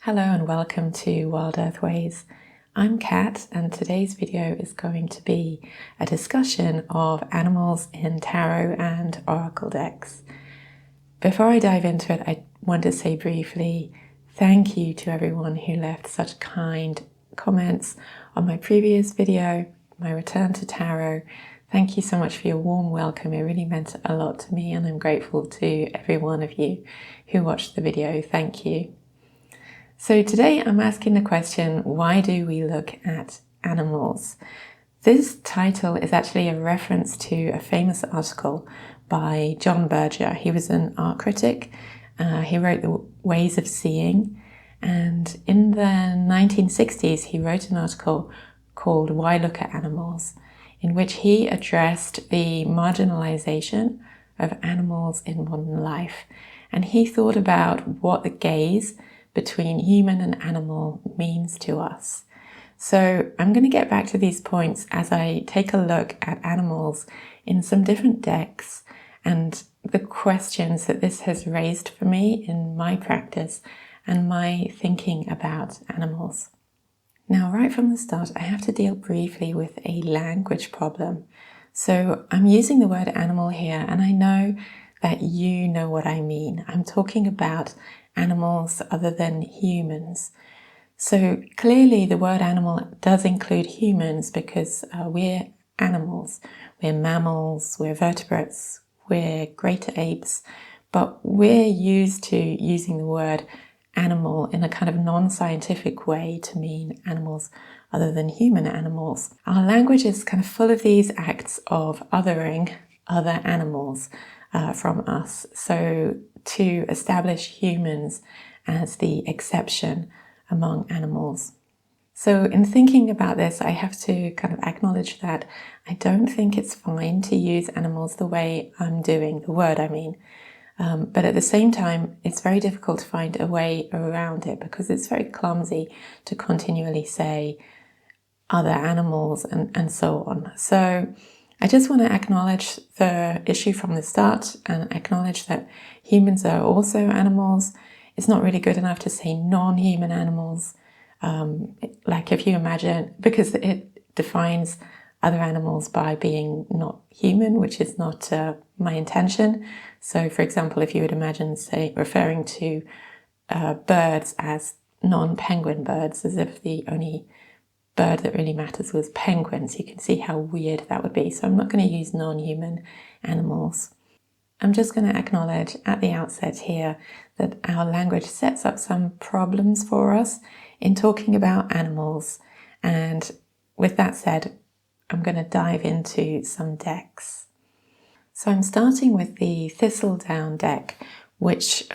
Hello and welcome to Wild Earth Ways. I'm Kat and today's video is going to be a discussion of animals in tarot and oracle decks. Before I dive into it, I want to say briefly thank you to everyone who left such kind comments on my previous video, my return to tarot. Thank you so much for your warm welcome. It really meant a lot to me and I'm grateful to every one of you who watched the video. Thank you. So today I'm asking the question, why do we look at animals? This title is actually a reference to a famous article by John Berger. He was an art critic. He wrote The Ways of Seeing, and in the 1960s he wrote an article called Why Look at Animals, in which he addressed the marginalization of animals in modern life. And he thought about what the gaze between human and animal means to us. So I'm going to get back to these points as I take a look at animals in some different decks and the questions that this has raised for me in my practice and my thinking about animals. Now, right from the start, I have to deal briefly with a language problem. So I'm using the word animal here, and I know that you know what I mean. I'm talking about animals other than humans. So clearly the word animal does include humans because we're animals. We're mammals, we're vertebrates, we're greater apes, but we're used to using the word animal in a kind of non-scientific way to mean animals other than human animals. Our language is kind of full of these acts of othering other animals from us. So to establish humans as the exception among animals. So in thinking about this, I have to kind of acknowledge that I don't think it's fine to use animals the way I'm doing, the word I mean. But at the same time, it's very difficult to find a way around it because it's very clumsy to continually say other animals and so on. So I just want to acknowledge the issue from the start and acknowledge that humans are also animals. It's not really good enough to say non-human animals. Like if you imagine, because it defines other animals by being not human, which is not my intention. So for example, if you would imagine, say, referring to birds as non-penguin birds, as if the only bird that really matters was penguins, you can see how weird that would be. So I'm not going to use non-human animals. I'm just going to acknowledge at the outset here that our language sets up some problems for us in talking about animals. And with that said, I'm going to dive into some decks. So I'm starting with the Thistle Down deck, which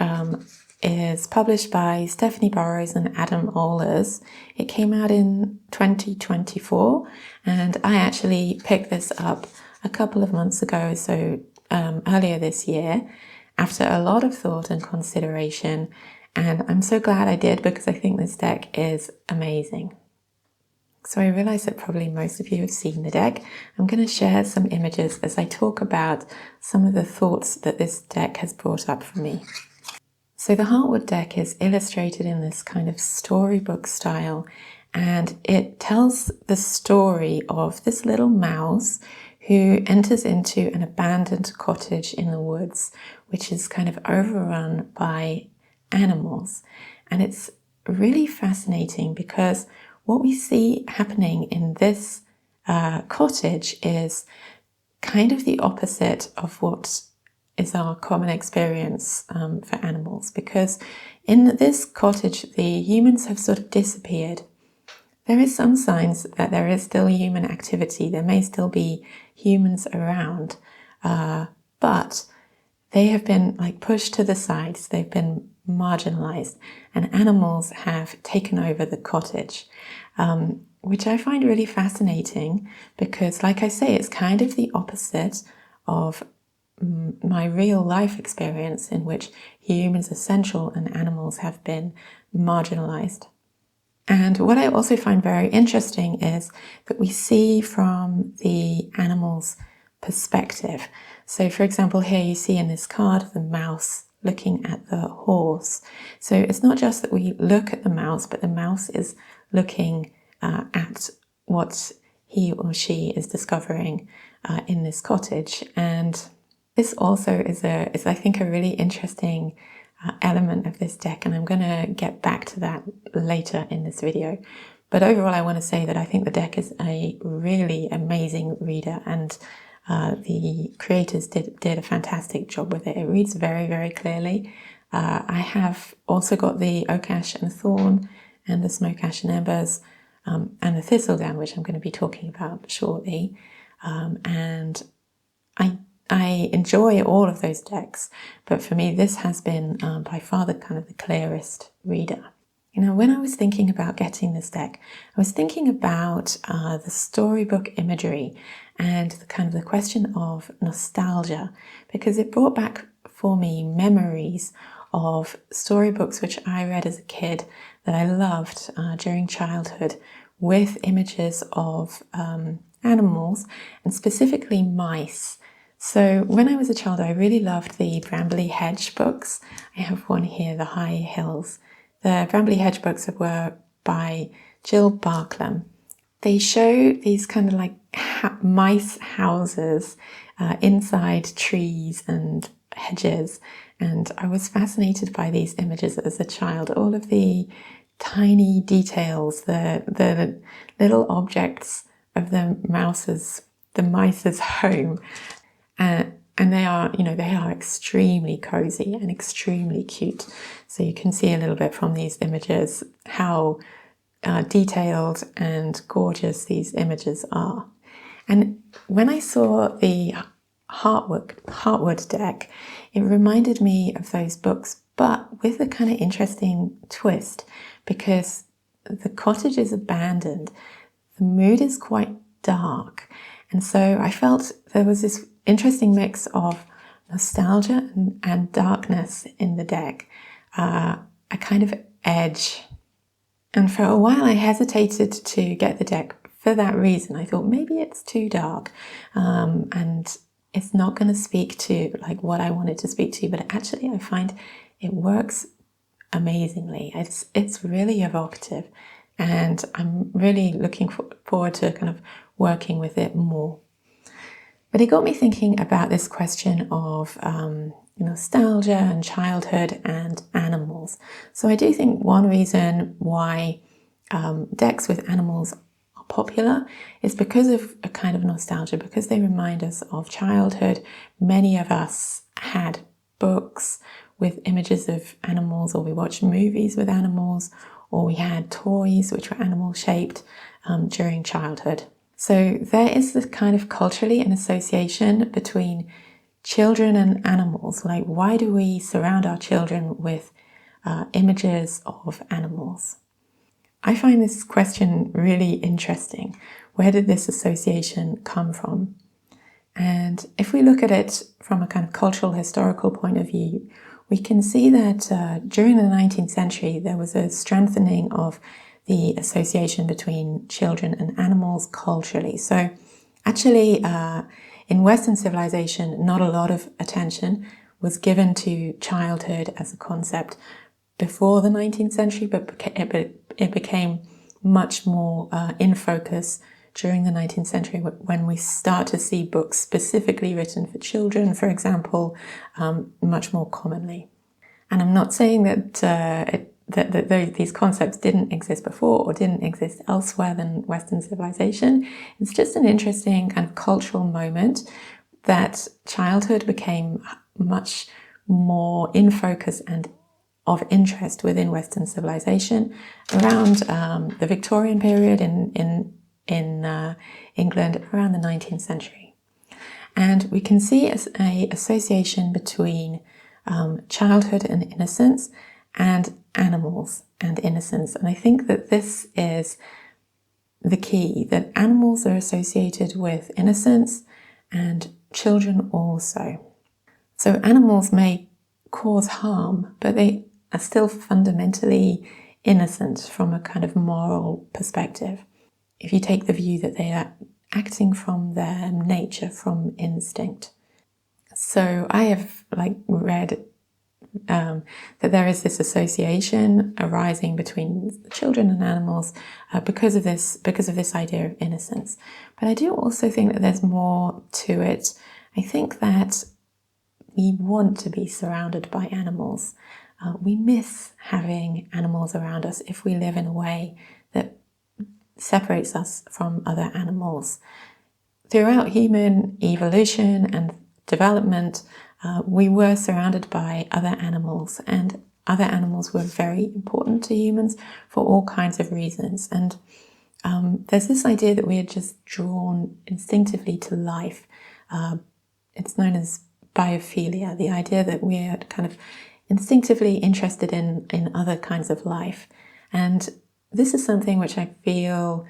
is published by Stephanie Burrows and Adam Ohlers. It came out in 2024, and I actually picked this up a couple of months ago, so earlier this year, after a lot of thought and consideration, and I'm so glad I did because I think this deck is amazing. So I realize that probably most of you have seen the deck. I'm going to share some images as I talk about some of the thoughts that this deck has brought up for me. So the Heartwood deck is illustrated in this kind of storybook style, and it tells the story of this little mouse who enters into an abandoned cottage in the woods, which is kind of overrun by animals. And it's really fascinating because what we see happening in this cottage is kind of the opposite of what is our common experience for animals, because in this cottage the humans have sort of disappeared. There is some signs that there is still human activity, there may still be humans around, but they have been like pushed to the sides, they've been marginalized, and animals have taken over the cottage, which I find really fascinating because, like I say, it's kind of the opposite of my real life experience in which humans are central and animals have been marginalized. And what I also find very interesting is that we see from the animal's perspective. So for example, here you see in this card the mouse looking at the horse. So it's not just that we look at the mouse, but the mouse is looking at what he or she is discovering in this cottage. And this also is I think, a really interesting element of this deck, and I'm going to get back to that later in this video. But overall, I want to say that I think the deck is a really amazing reader, and the creators did a fantastic job with it. It reads very, very clearly. I have also got the Oak Ash and Thorn and the Smoke Ash and Embers and the Thistle Down, which I'm going to be talking about shortly. And I enjoy all of those decks, but for me, this has been by far the clearest reader. You know, when I was thinking about getting this deck, I was thinking about the storybook imagery and the question of nostalgia, because it brought back for me memories of storybooks which I read as a kid that I loved during childhood, with images of animals, and specifically mice. So when I was a child, I really loved the Brambley Hedge books. I have one here, The High Hills. The Brambley Hedge books were by Jill Barklam. They show these mice houses inside trees and hedges, and I was fascinated by these images as a child. All of the tiny details, the little objects of the mice's home. And they are extremely cozy and extremely cute. So you can see a little bit from these images how detailed and gorgeous these images are. And when I saw the Heartwood deck, it reminded me of those books, but with a kind of interesting twist, because the cottage is abandoned. The mood is quite dark. And so I felt there was this interesting mix of nostalgia and darkness in the deck, a kind of edge. And for a while I hesitated to get the deck for that reason. I thought maybe it's too dark and it's not going to speak to what I wanted to speak to, but actually I find it works amazingly. It's really evocative, and I'm really looking forward to working with it more. But it got me thinking about this question of nostalgia and childhood and animals. So I do think one reason why decks with animals are popular is because of a kind of nostalgia, because they remind us of childhood. Many of us had books with images of animals, or we watched movies with animals, or we had toys which were animal shaped during childhood. So there is this culturally an association between children and animals. Why do we surround our children with images of animals? I find this question really interesting. Where did this association come from? And if we look at it from a cultural historical point of view, we can see that during the 19th century, there was a strengthening of the association between children and animals culturally. So actually, in Western civilization, not a lot of attention was given to childhood as a concept before the 19th century, but it became much more in focus during the 19th century, when we start to see books specifically written for children, for example, much more commonly. And I'm not saying that these concepts didn't exist before or didn't exist elsewhere than Western civilization. It's just an interesting cultural moment that childhood became much more in focus and of interest within Western civilization around the Victorian period in England, around the 19th century. And we can see an association between childhood and innocence and animals and innocence. And I think that this is the key, that animals are associated with innocence and children also. So animals may cause harm, but they are still fundamentally innocent from a moral perspective, if you take the view that they are acting from their nature, from instinct. So I have read that there is this association arising between children and animals because of this idea of innocence. But I do also think that there's more to it. I think that we want to be surrounded by animals. We miss having animals around us if we live in a way that separates us from other animals. Throughout human evolution and development, we were surrounded by other animals, and other animals were very important to humans for all kinds of reasons. And there's this idea that we are just drawn instinctively to life. It's known as biophilia, the idea that we're kind of instinctively interested in other kinds of life. And this is something which I feel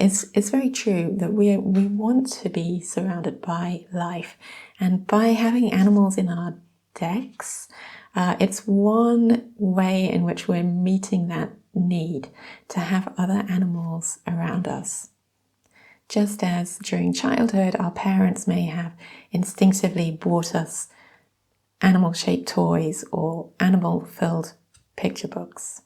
is very true, that we want to be surrounded by life. And by having animals in our decks, it's one way in which we're meeting that need to have other animals around us. Just as during childhood, our parents may have instinctively bought us animal-shaped toys or animal-filled picture books.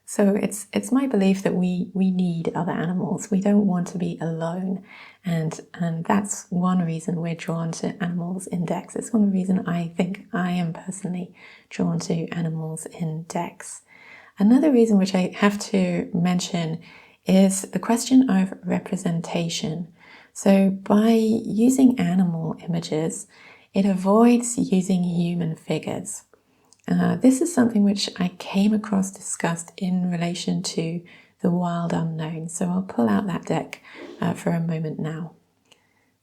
So it's my belief that we need other animals. We don't want to be alone. And that's one reason we're drawn to animals in decks. It's one reason I think I am personally drawn to animals in decks. Another reason which I have to mention is the question of representation. So by using animal images, it avoids using human figures. This is something which I came across discussed in relation to the Wild Unknown. So I'll pull out that deck for a moment now.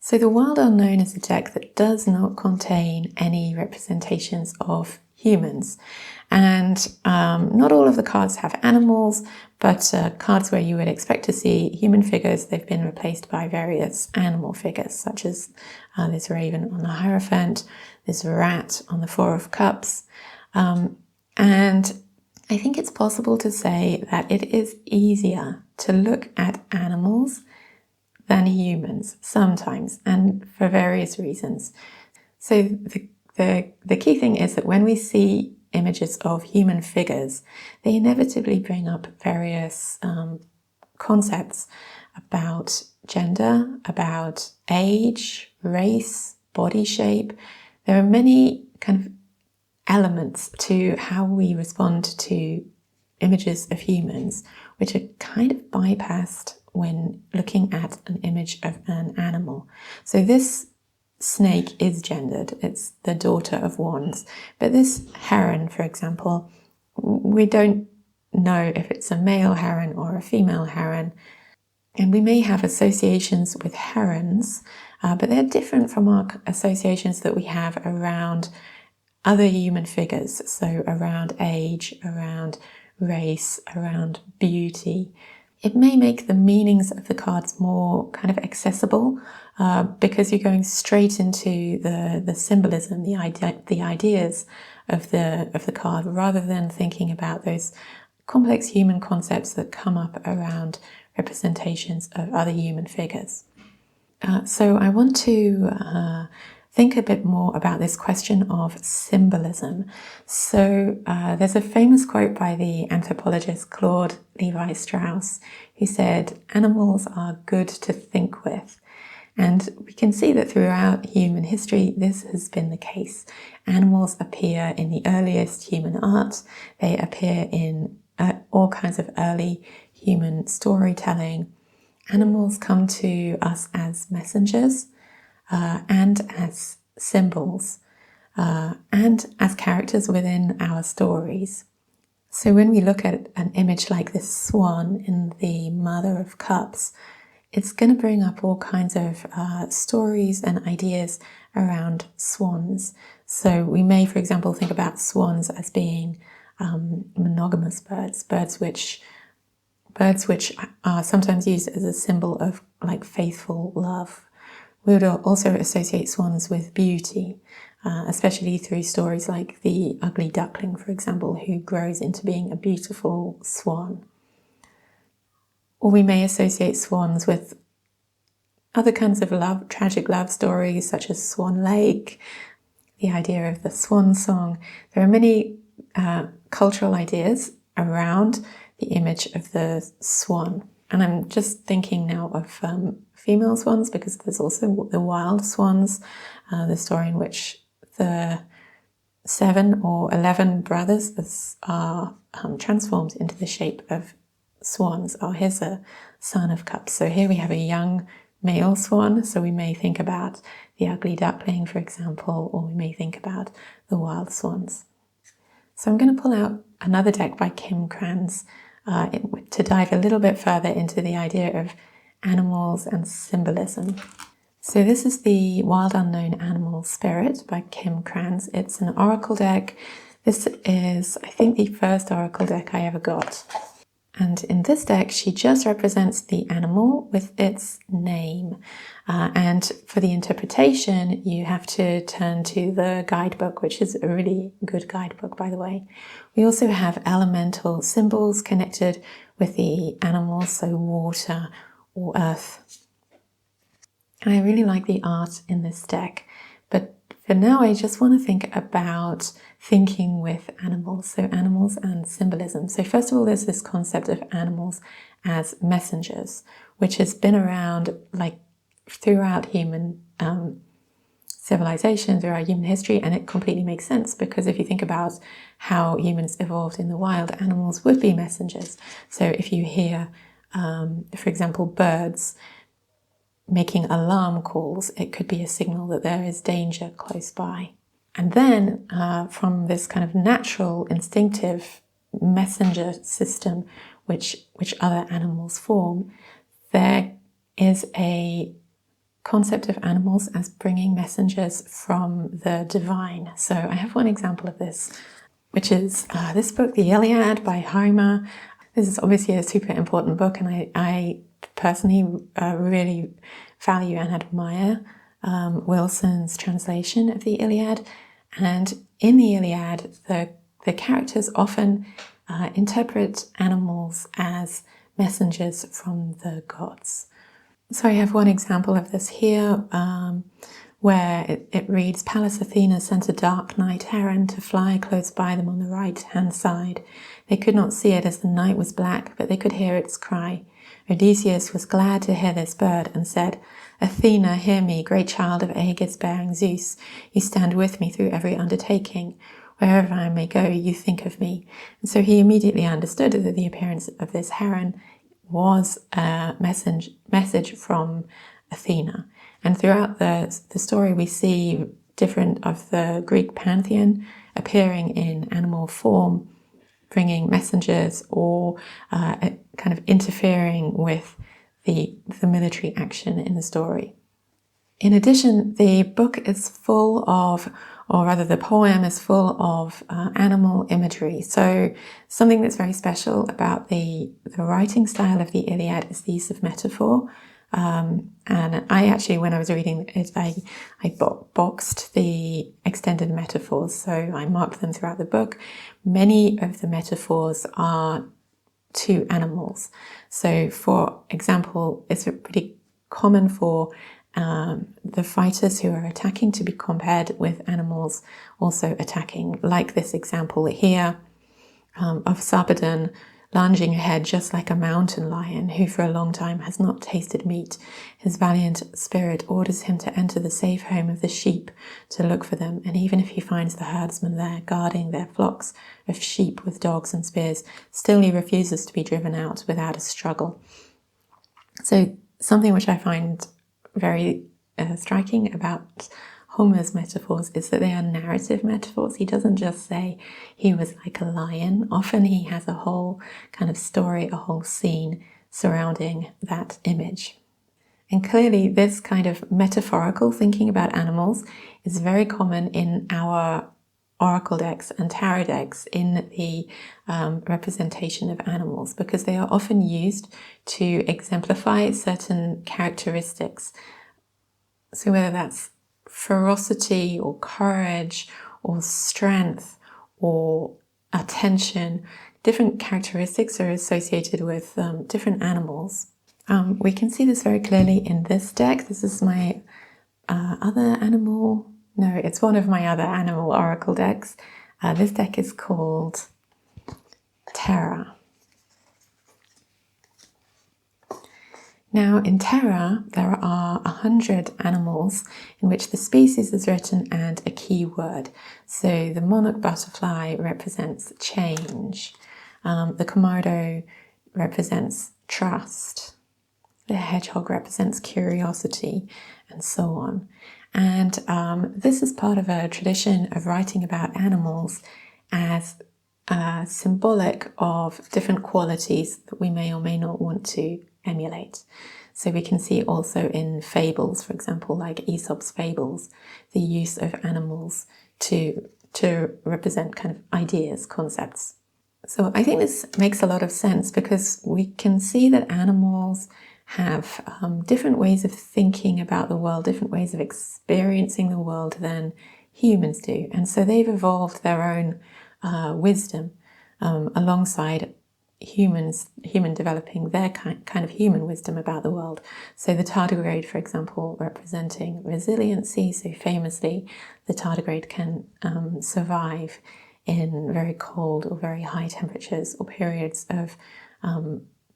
So the Wild Unknown is a deck that does not contain any representations of humans. And not all of the cards have animals, but cards where you would expect to see human figures, they've been replaced by various animal figures, such as this raven on the Hierophant, this rat on the Four of Cups. And I think it's possible to say that it is easier to look at animals than humans sometimes, and for various reasons. So the key thing is that when we see images of human figures, they inevitably bring up various concepts about gender, about age, race, body shape. There are many kind of elements to how we respond to images of humans, which are kind of bypassed when looking at an image of an animal. So this snake is gendered, it's the daughter of wands, but this heron, for example, we don't know if it's a male heron or a female heron, and we may have associations with herons, but they're different from our associations that we have around other human figures, so around age, around race, around beauty. It may make the meanings of the cards more kind of accessible because you're going straight into the symbolism, the ideas of the card, rather than thinking about those complex human concepts that come up around representations of other human figures. So I want to think a bit more about this question of symbolism. So there's a famous quote by the anthropologist Claude Levi-Strauss, who said, "Animals are good to think with." And we can see that throughout human history, this has been the case. Animals appear in the earliest human art. They appear in all kinds of early human storytelling. Animals come to us as messengers and as symbols and as characters within our stories. So when we look at an image like this swan in the Mother of Cups, it's going to bring up all kinds of stories and ideas around swans. So we may, for example, think about swans as being monogamous birds, birds which are sometimes used as a symbol of like faithful love. We would also associate swans with beauty, especially through stories like the Ugly Duckling, for example, who grows into being a beautiful swan. Or we may associate swans with other kinds of love, tragic love stories such as Swan Lake. the idea of the swan song. There are many cultural ideas around the image of the swan. And I'm just thinking now of female swans, because there's also the wild swans, the story in which the 7 or 11 brothers are transformed into the shape of swans. Oh, here's a son of cups. So here we have a young male swan. So we may think about the ugly duckling, for example, or we may think about the wild swans. So I'm going to pull out another deck by Kim Krans to dive a little bit further into the idea of animals and symbolism. So this is the Wild Unknown Animal Spirit by Kim Krans. It's an oracle deck. This is, I think, the first oracle deck I ever got. And in this deck, she just represents the animal with its name. And for the interpretation, you have to turn to the guidebook, which is a really good guidebook, by the way. We also have elemental symbols connected with the animals, so water or earth. And I really like the art in this deck. But for now, I just want to think about thinking with animals, so animals and symbolism. So first of all, there's this concept of animals as messengers, which has been around like throughout human civilization, throughout human history, and it completely makes sense, because if you think about how humans evolved in the wild, animals would be messengers. So if you hear, for example, birds making alarm calls, it could be a signal that there is danger close by. And then from this kind of natural, instinctive messenger system which other animals form, there is a concept of animals as bringing messengers from the divine. So I have one example of this, which is this book, The Iliad by Homer. This is obviously a super important book, and I personally really value and admire Wilson's translation of the Iliad. And in the Iliad, the characters often interpret animals as messengers from the gods. So I have one example of this here, where it reads, Pallas Athena sent a dark night heron to fly close by them on the right-hand side. They could not see it as the night was black, but they could hear its cry. Odysseus was glad to hear this bird and said, Athena, hear me, great child of aegis-bearing Zeus. You stand with me through every undertaking. Wherever I may go, you think of me. And so he immediately understood that the appearance of this heron was a message from Athena. And throughout the story, we see different of the Greek pantheon appearing in animal form, bringing messengers or kind of interfering with the military action in the story. In addition, the book is full of, or rather the poem is full of animal imagery. So something that's very special about the writing style of the Iliad is the use of metaphor. And I actually, when I was reading it, I boxed the extended metaphors, so I marked them throughout the book. Many of the metaphors are to animals. So for example, it's pretty common for the fighters who are attacking to be compared with animals also attacking, like this example here of Sarpedon lunging ahead just like a mountain lion who for a long time has not tasted meat. His valiant spirit orders him to enter the safe home of the sheep to look for them, and even if he finds the herdsmen there guarding their flocks of sheep with dogs and spears, still he refuses to be driven out without a struggle. So something which I find very striking about Homer's metaphors is that they are narrative metaphors. He doesn't just say he was like a lion. Often he has a whole kind of story, a whole scene surrounding that image. And clearly this kind of metaphorical thinking about animals is very common in our oracle decks and tarot decks in the representation of animals, because they are often used to exemplify certain characteristics. So whether that's ferocity or courage or strength or attention, different characteristics are associated with different animals. We can see this very clearly in this deck. This is my other animal No, it's one of my other animal oracle decks. This deck is called Terra. Now, in Terra, there are 100 animals in which the species is written and a key word. So the monarch butterfly represents change. The Komodo represents trust. The hedgehog represents curiosity, and so on. And this is part of a tradition of writing about animals as symbolic of different qualities that we may or may not want to emulate. So we can see also in fables, for example, like Aesop's fables, the use of animals to represent kind of ideas, concepts. So I think this makes a lot of sense because we can see that animals have different ways of thinking about the world, different ways of experiencing the world than humans do. And so they've evolved their own wisdom alongside human developing their kind of human wisdom about the world. So the tardigrade, for example, representing resiliency. So famously, the tardigrade can survive in very cold or very high temperatures or periods of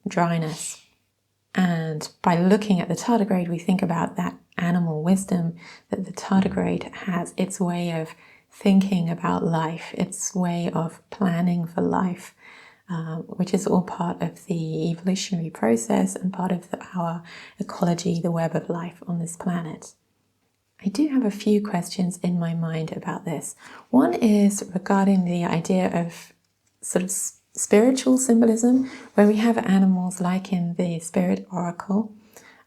dryness. And by looking at the tardigrade, we think about that animal wisdom that the tardigrade has, its way of thinking about life, its way of planning for life, which is all part of the evolutionary process and part of our ecology, the web of life on this planet. I do have a few questions in my mind about this. One is regarding the idea of sort of spiritual symbolism, where we have animals like in the spirit oracle,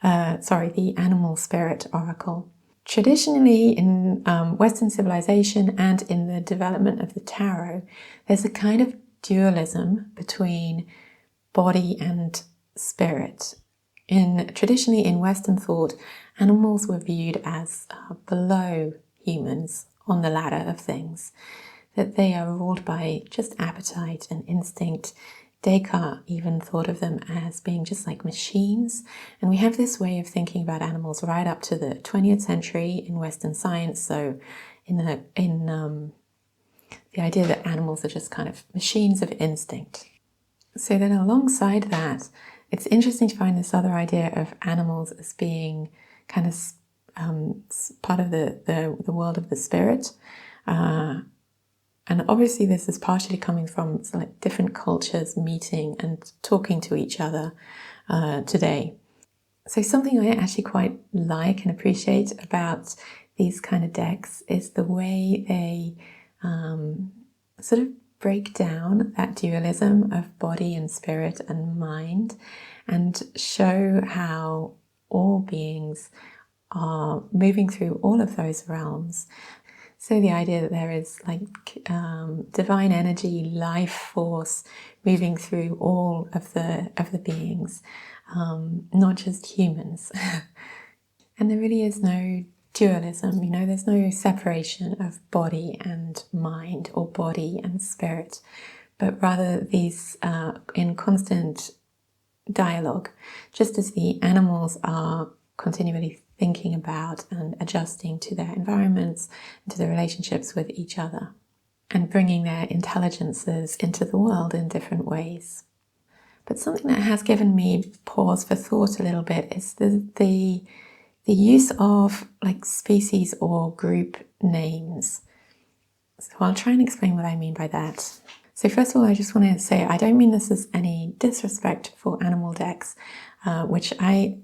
the animal spirit oracle. Traditionally in Western civilization and in the development of the tarot, there's a kind of dualism between body and spirit. Traditionally in Western thought, animals were viewed as below humans on the ladder of things, that they are ruled by just appetite and instinct. Descartes even thought of them as being just like machines. And we have this way of thinking about animals right up to the 20th century in Western science. So in the idea that animals are just kind of machines of instinct. So then alongside that, it's interesting to find this other idea of animals as being kind of part of the world of the spirit. And obviously this is partially coming from like different cultures meeting and talking to each other today. So something I actually quite like and appreciate about these kind of decks is the way they sort of break down that dualism of body and spirit and mind and show how all beings are moving through all of those realms. So the idea that there is like divine energy, life force moving through all of the beings, not just humans. And there really is no dualism, there's no separation of body and mind or body and spirit, but rather these in constant dialogue, just as the animals are continually thinking about and adjusting to their environments and to their relationships with each other and bringing their intelligences into the world in different ways. But something that has given me pause for thought a little bit is the use of like species or group names. So I'll try and explain what I mean by that. So first of all, I just want to say I don't mean this as any disrespect for animal decks, which I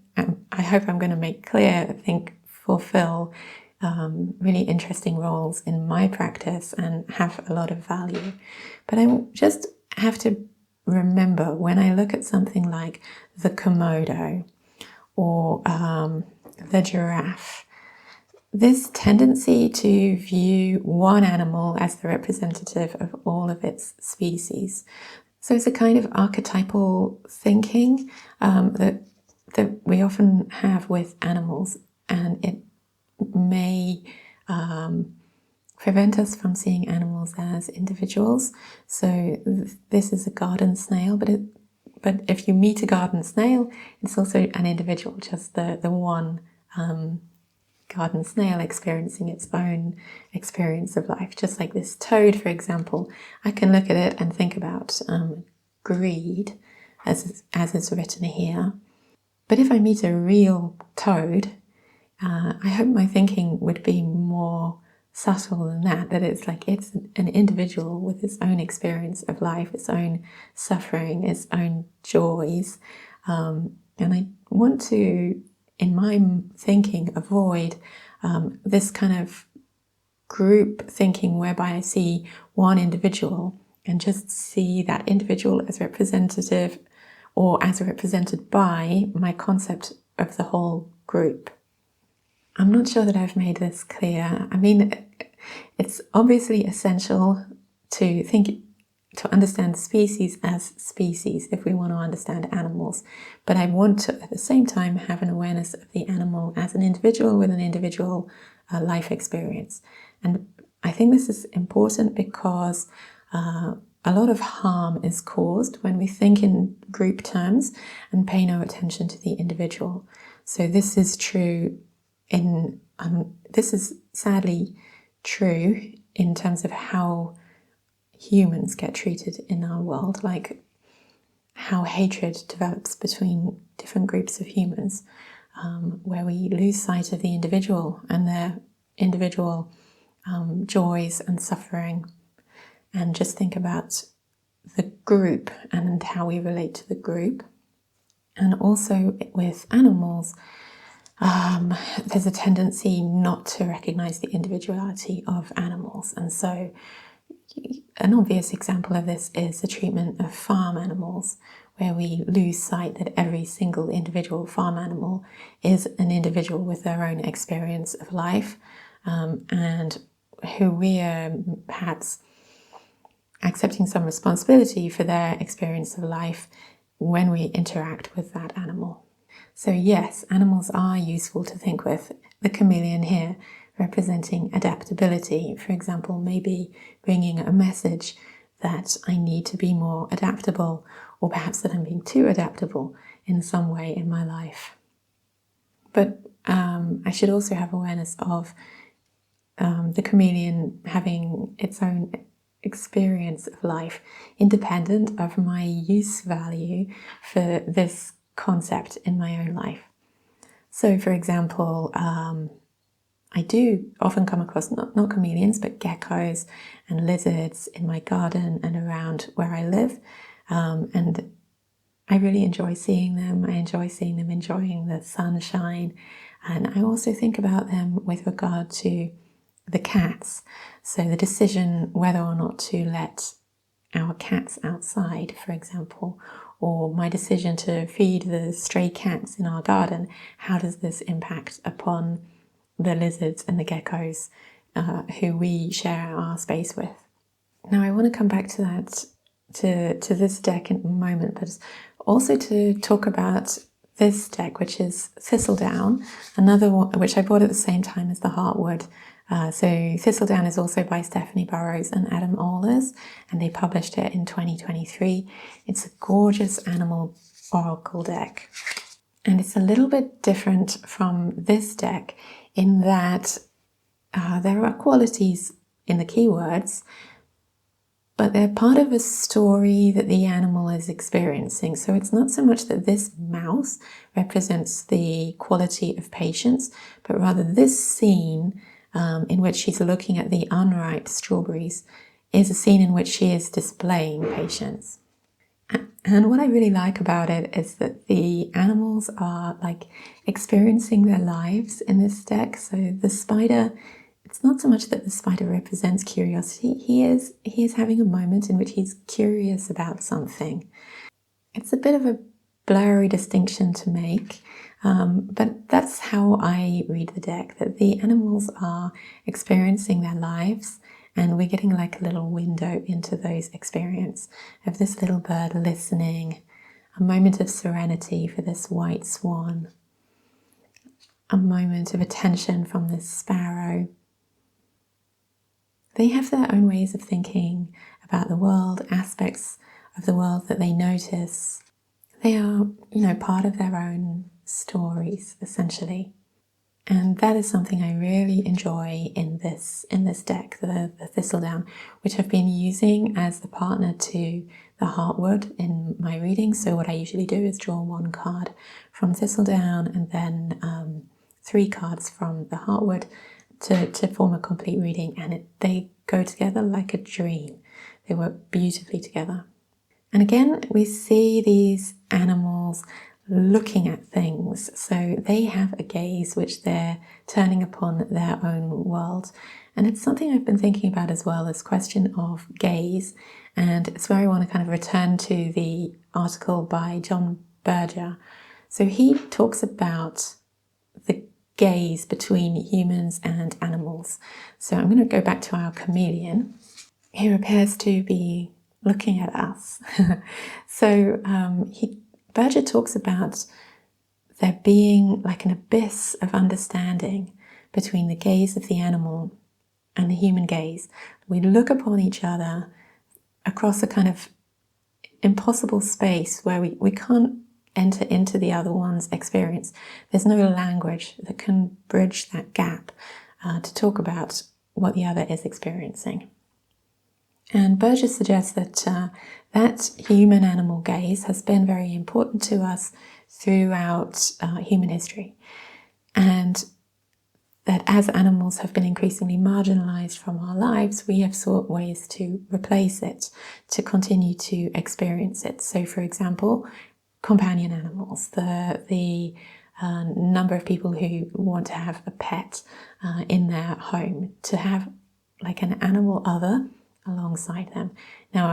hope I'm going to make clear, I think fulfill really interesting roles in my practice and have a lot of value. But I just have to remember when I look at something like the Komodo or the giraffe, this tendency to view one animal as the representative of all of its species. So it's a kind of archetypal thinking that we often have with animals, and it may prevent us from seeing animals as individuals. So this is a garden snail, but if you meet a garden snail, it's also an individual, just the one garden snail experiencing its own experience of life. Just like this toad, for example, I can look at it and think about greed, as is written here. But if I meet a real toad, I hope my thinking would be more subtle than that, that it's like it's an individual with its own experience of life, its own suffering, its own joys. And I want to, in my thinking, avoid this kind of group thinking whereby I see one individual and just see that individual as representative or as represented by my concept of the whole group. I'm not sure that I've made this clear. I mean, it's obviously essential to understand species as species if we want to understand animals, but I want to at the same time have an awareness of the animal as an individual with an individual life experience. And I think this is important because a lot of harm is caused when we think in group terms and pay no attention to the individual. So this is true this is sadly true in terms of how humans get treated in our world, like how hatred develops between different groups of humans, where we lose sight of the individual and their individual joys and suffering, and just think about the group and how we relate to the group. And also with animals, there's a tendency not to recognize the individuality of animals. And so an obvious example of this is the treatment of farm animals, where we lose sight that every single individual farm animal is an individual with their own experience of life, and who we are perhaps accepting some responsibility for their experience of life when we interact with that animal. So yes, animals are useful to think with. The chameleon here representing adaptability, for example, maybe bringing a message that I need to be more adaptable, or perhaps that I'm being too adaptable in some way in my life. But I should also have awareness of the chameleon having its own experience of life, independent of my use value for this concept in my own life. So, for example, I do often come across not chameleons, but geckos and lizards in my garden and around where I live, and I really enjoy seeing them. I enjoy seeing them enjoying the sunshine, and I also think about them with regard to the cats. So the decision whether or not to let our cats outside, for example, or my decision to feed the stray cats in our garden, how does this impact upon the lizards and the geckos who we share our space with? Now I want to come back to that, to this deck in a moment, but also to talk about this deck, which is Thistle Down, another one which I bought at the same time as the Heartwood. So Thistle Down is also by Stephanie Burrows and Adam Ahlers, and they published it in 2023. It's a gorgeous animal oracle deck. And it's a little bit different from this deck in that there are qualities in the keywords, but they're part of a story that the animal is experiencing. So it's not so much that this mouse represents the quality of patience, but rather this scene in which she's looking at the unripe strawberries is a scene in which she is displaying patience. And what I really like about it is that the animals are like experiencing their lives in this deck. So the spider, it's not so much that the spider represents curiosity. He is having a moment in which he's curious about something. It's a bit of a blurry distinction to make, but that's how I read the deck, that the animals are experiencing their lives, and we're getting like a little window into those experiences of this little bird listening, a moment of serenity for this white swan, a moment of attention from this sparrow. They have their own ways of thinking about the world, aspects of the world that they notice. They are, part of their own stories, essentially. And that is something I really enjoy in this deck, the Thistle Down, which I've been using as the partner to the Heartwood in my reading. So what I usually do is draw one card from Thistle Down and then 3 cards from the Heartwood to form a complete reading, and they go together like a dream. They work beautifully together. And again, we see these animals looking at things. So they have a gaze which they're turning upon their own world. And it's something I've been thinking about as well, this question of gaze. And it's where I want to kind of return to the article by John Berger. So he talks about the gaze between humans and animals. So I'm going to go back to our chameleon, who appears to be looking at us. So Berger talks about there being like an abyss of understanding between the gaze of the animal and the human gaze. We look upon each other across a kind of impossible space where we can't enter into the other one's experience. There's no language that can bridge that gap to talk about what the other is experiencing. And Berger suggests that that human-animal gaze has been very important to us throughout human history, and that as animals have been increasingly marginalized from our lives, we have sought ways to replace it, to continue to experience it. So, for example, companion animals, the number of people who want to have a pet in their home, to have like an animal other alongside them. Now,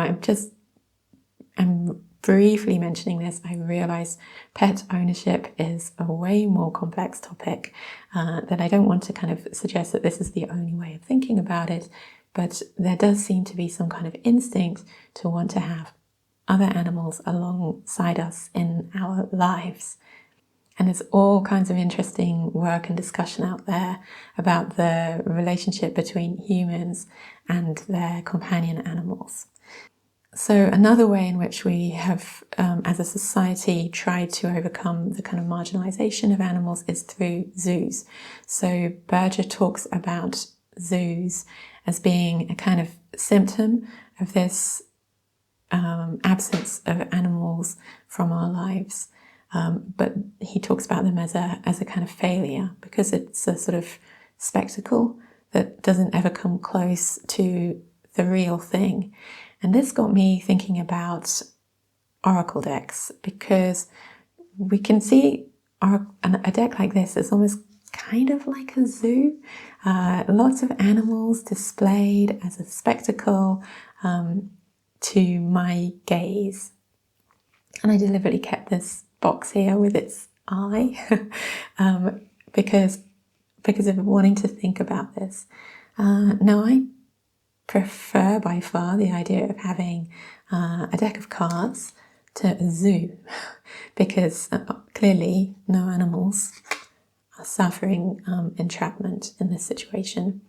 I'm briefly mentioning this. I realize pet ownership is a way more complex topic, that I don't want to kind of suggest that this is the only way of thinking about it, but there does seem to be some kind of instinct to want to have other animals alongside us in our lives. And there's all kinds of interesting work and discussion out there about the relationship between humans and their companion animals. So another way in which we have, as a society, tried to overcome the kind of marginalization of animals is through zoos. So Berger talks about zoos as being a kind of symptom of this absence of animals from our lives. But he talks about them as a kind of failure, because it's a sort of spectacle that doesn't ever come close to the real thing. And this got me thinking about oracle decks, because we can see a deck like this is almost kind of like a zoo. Lots of animals displayed as a spectacle to my gaze. And I deliberately kept this box here with its eye because of wanting to think about this. Now, I prefer by far the idea of having a deck of cards to a zoo, because clearly no animals are suffering entrapment in this situation.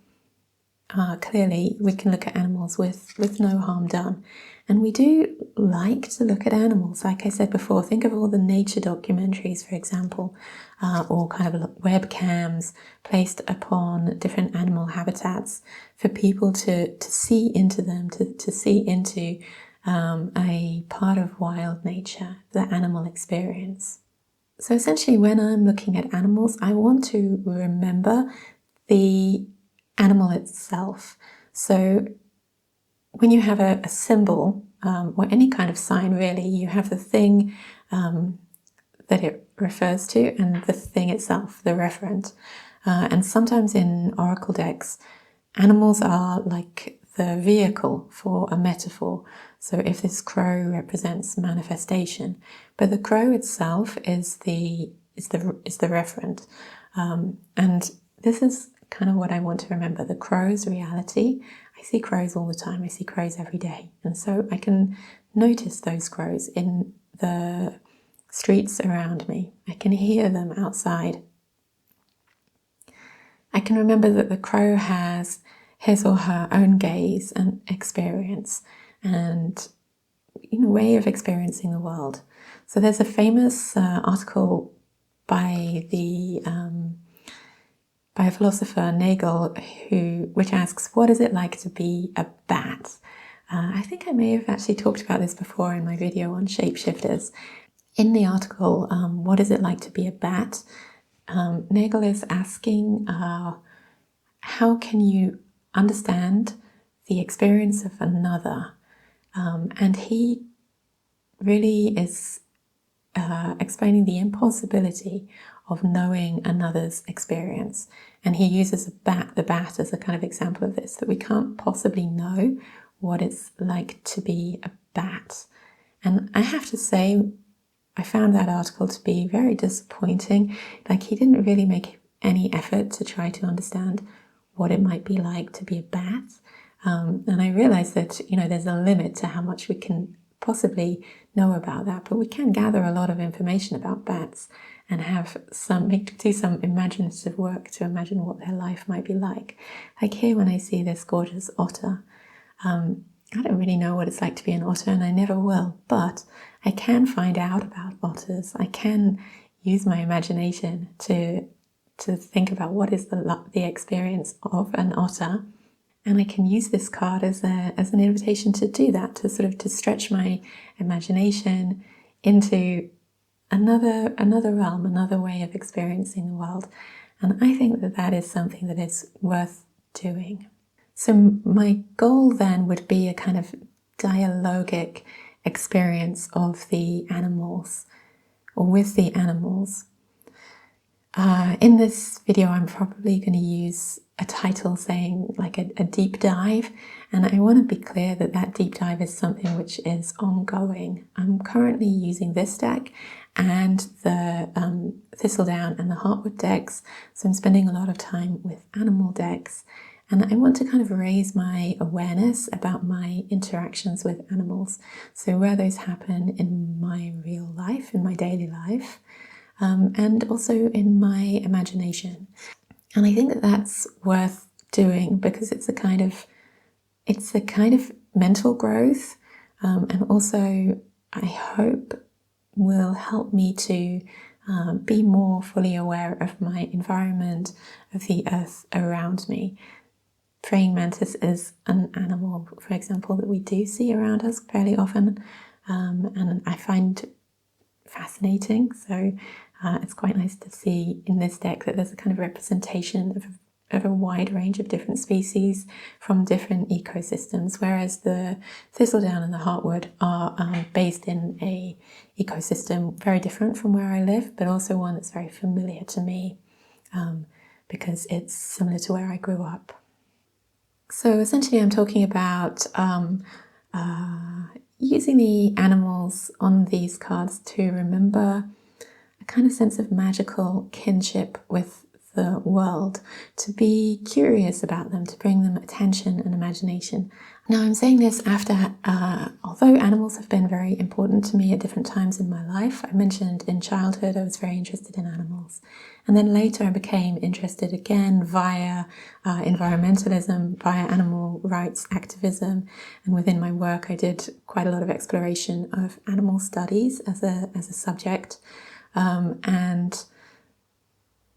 Clearly we can look at animals with no harm done. And we do like to look at animals. Like I said before, think of all the nature documentaries, for example, or kind of webcams placed upon different animal habitats for people to see into them, to see into a part of wild nature, the animal experience. So essentially, when I'm looking at animals, I want to remember the animal itself. So when you have a symbol, or any kind of sign really, you have the thing that it refers to and the thing itself, the referent. And sometimes in oracle decks, animals are like the vehicle for a metaphor. So if this crow represents manifestation, but the crow itself is the referent. And this is kind of what I want to remember, the crow's reality. I see crows all the time. I see crows every day. And so I can notice those crows in the streets around me. I can hear them outside. I can remember that the crow has his or her own gaze and experience and way of experiencing the world. So there's a famous article by the by philosopher Nagel, which asks, what is it like to be a bat? I think I may have actually talked about this before in my video on shapeshifters. In the article, what is it like to be a bat? Nagel is asking, how can you understand the experience of another? And he really is explaining the impossibility of knowing another's experience. And he uses the bat as a kind of example of this, that we can't possibly know what it's like to be a bat. And I have to say, I found that article to be very disappointing. Like, he didn't really make any effort to try to understand what it might be like to be a bat. And I realized that, there's a limit to how much we can possibly know about that, but we can gather a lot of information about bats and do some imaginative work to imagine what their life might be like. Like here, when I see this gorgeous otter, I don't really know what it's like to be an otter, and I never will, but I can find out about otters. I can use my imagination to think about what is the experience of an otter. And I can use this card as an invitation to do that, to stretch my imagination into another realm, another way of experiencing the world. And I think that is something that is worth doing. So my goal then would be a kind of dialogic experience of the animals, or with the animals. In this video, I'm probably going to use a title saying like a deep dive, and I want to be clear that deep dive is something which is ongoing. I'm currently using this deck and the Thistle Down and the Heartwood decks, so I'm spending a lot of time with animal decks, and I want to kind of raise my awareness about my interactions with animals, so where those happen in my real life, in my daily life, and also in my imagination. And I think that that's worth doing because it's a kind of mental growth, and also I hope will help me to be more fully aware of my environment, of the earth around me. Praying mantis is an animal, for example, that we do see around us fairly often, and I find fascinating. So it's quite nice to see in this deck that there's a kind of representation of a wide range of different species from different ecosystems, whereas the Thistledown and the Heartwood are based in a ecosystem very different from where I live, but also one that's very familiar to me because it's similar to where I grew up. So essentially I'm talking about using the animals on these cards to remember a kind of sense of magical kinship with the world, to be curious about them, to bring them attention and imagination. Now I'm saying this after, although animals have been very important to me at different times in my life. I mentioned in childhood I was very interested in animals, and then later I became interested again via environmentalism, via animal rights activism, and within my work I did quite a lot of exploration of animal studies as a subject. And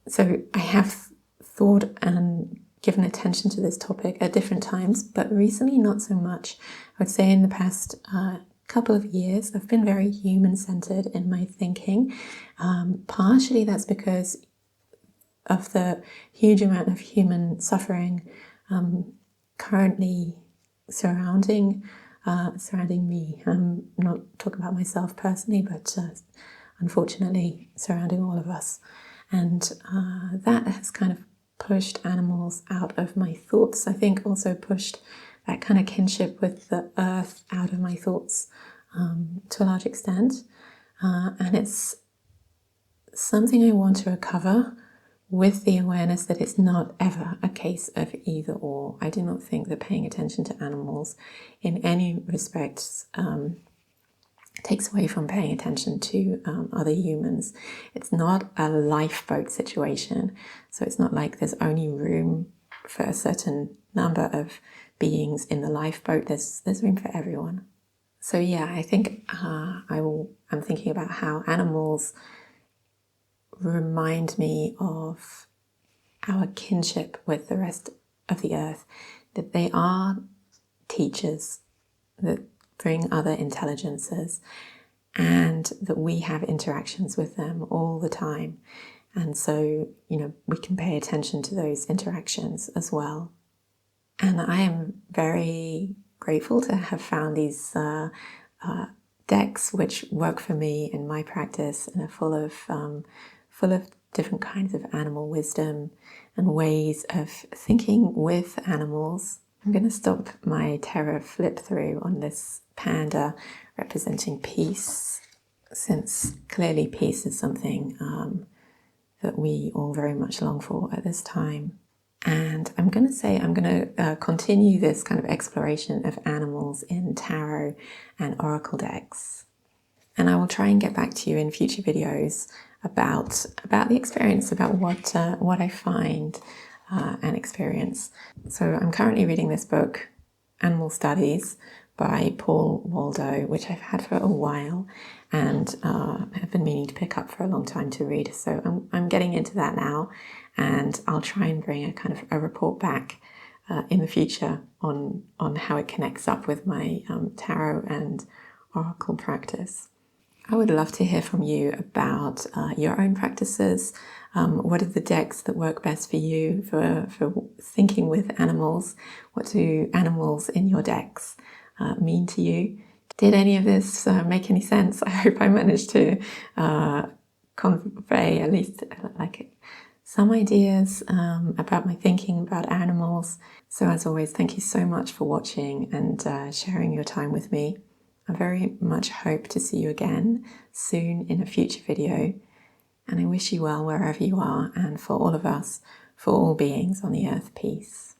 so I have thought and given attention to this topic at different times, but recently not so much. I would say in the past couple of years I've been very human-centered in my thinking. Partially that's because of the huge amount of human suffering currently surrounding me. I'm not talking about myself personally, but unfortunately surrounding all of us. And that has kind of pushed animals out of my thoughts. I think also pushed that kind of kinship with the earth out of my thoughts to a large extent. And it's something I want to recover with the awareness that it's not ever a case of either or. I do not think that paying attention to animals in any respects takes away from paying attention to other humans. It's not a lifeboat situation, so it's not like there's only room for a certain number of beings in the lifeboat. There's room for everyone. So yeah, I think I'm thinking about how animals remind me of our kinship with the rest of the earth, that they are teachers that bring other intelligences, and that we have interactions with them all the time. And so, we can pay attention to those interactions as well. And I am very grateful to have found these decks which work for me in my practice and are full of different kinds of animal wisdom and ways of thinking with animals. I'm going to stop my tarot flip through on this panda representing peace, since clearly peace is something that we all very much long for at this time. And I'm going to continue this kind of exploration of animals in tarot and oracle decks. And I will try and get back to you in future videos about the experience, about what I find and experience. So I'm currently reading this book, Animal Studies by Paul Waldo, which I've had for a while and have been meaning to pick up for a long time to read. So I'm getting into that now, and I'll try and bring a kind of a report back in the future on how it connects up with my tarot and oracle practice. I would love to hear from you about your own practices. What are the decks that work best for you for thinking with animals? What do animals in your decks mean to you? Did any of this make any sense? I hope I managed to convey at least some ideas about my thinking about animals. So as always, thank you so much for watching and sharing your time with me. I very much hope to see you again soon in a future video, and I wish you well wherever you are, and for all of us, for all beings on the earth, peace.